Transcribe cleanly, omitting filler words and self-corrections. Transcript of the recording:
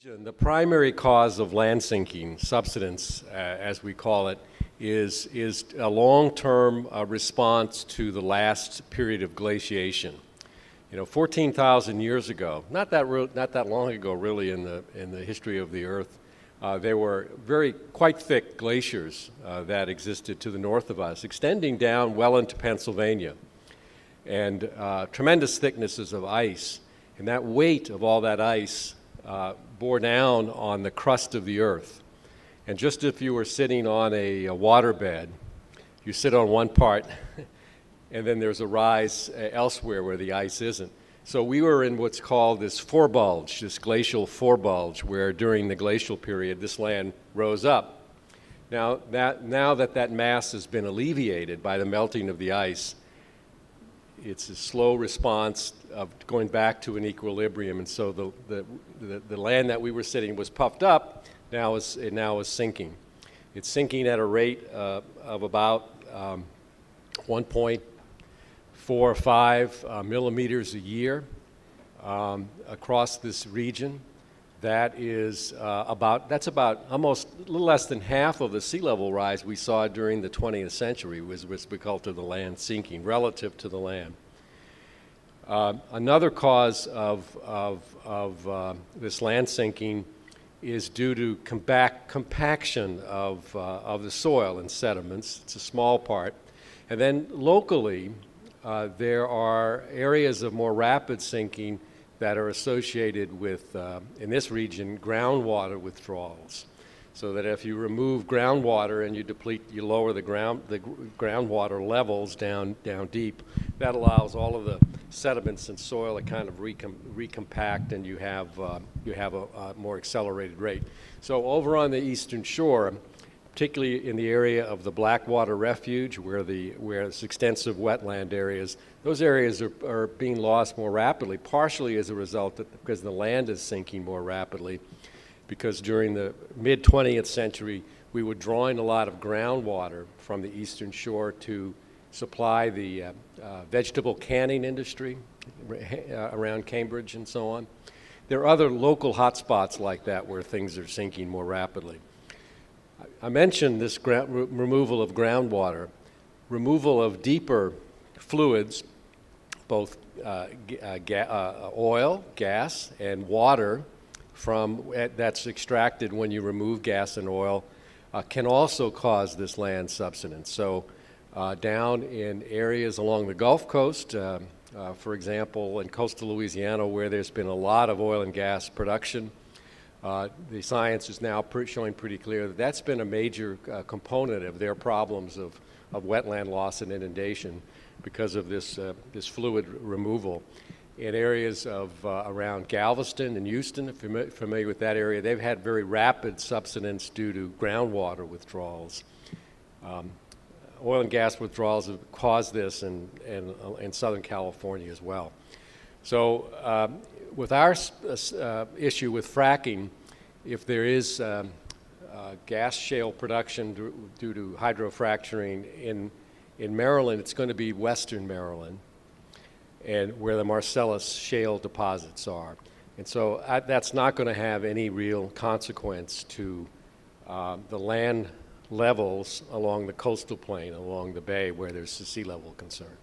The primary cause of land sinking, subsidence, as we call it, is a long-term response to the last period of glaciation. 14,000 years ago, not that long ago, really, in the history of the Earth, there were quite thick glaciers that existed to the north of us, extending down well into Pennsylvania, and tremendous thicknesses of ice. And that weight of all that ice bore down on the crust of the Earth. And just if you were sitting on a waterbed, you sit on one part, and then there's a rise elsewhere where the ice isn't. So we were in what's called this forebulge, this glacial forebulge, where during the glacial period this land rose up. Now that mass has been alleviated by the melting of the ice, it's a slow response of going back to an equilibrium, and so the land that we were sitting was puffed up, now is sinking. It's sinking at a rate of about 1.45 millimeters a year across this region. That's about almost a little less than half of the sea level rise we saw during the 20th century was a result of the land sinking relative to the land. Another cause of this land sinking is due to compaction of the soil and sediments. It's a small part. And then locally, there are areas of more rapid sinking that are associated with, in this region, groundwater withdrawals. So that if you remove groundwater and you lower the groundwater levels down deep, that allows all of the sediments and soil to kind of recompact, and you have a more accelerated rate. So over on the eastern shore, particularly in the area of the Blackwater Refuge, where it's extensive wetland areas, those areas are being lost more rapidly, partially as a result because the land is sinking more rapidly. Because during the mid-20th century, we were drawing a lot of groundwater from the eastern shore to supply the vegetable canning industry around Cambridge and so on. There are other local hotspots like that where things are sinking more rapidly. I mentioned this removal of groundwater, removal of deeper fluids, both oil, gas, and water that's extracted when you remove gas and oil, can also cause this land subsidence. So down in areas along the Gulf Coast, for example, in coastal Louisiana, where there's been a lot of oil and gas production, the science is now showing pretty clear that that's been a major component of their problems of wetland loss and inundation because of this fluid removal. In areas of around Galveston and Houston, if you're familiar with that area, they've had very rapid subsidence due to groundwater withdrawals. Oil and gas withdrawals have caused this in Southern California as well. So with our issue with fracking, if there is gas shale production due to hydrofracturing in Maryland, it's going to be western Maryland, and where the Marcellus shale deposits are. And so that's not going to have any real consequence to the land levels along the coastal plain, along the bay, where there's a sea level concern.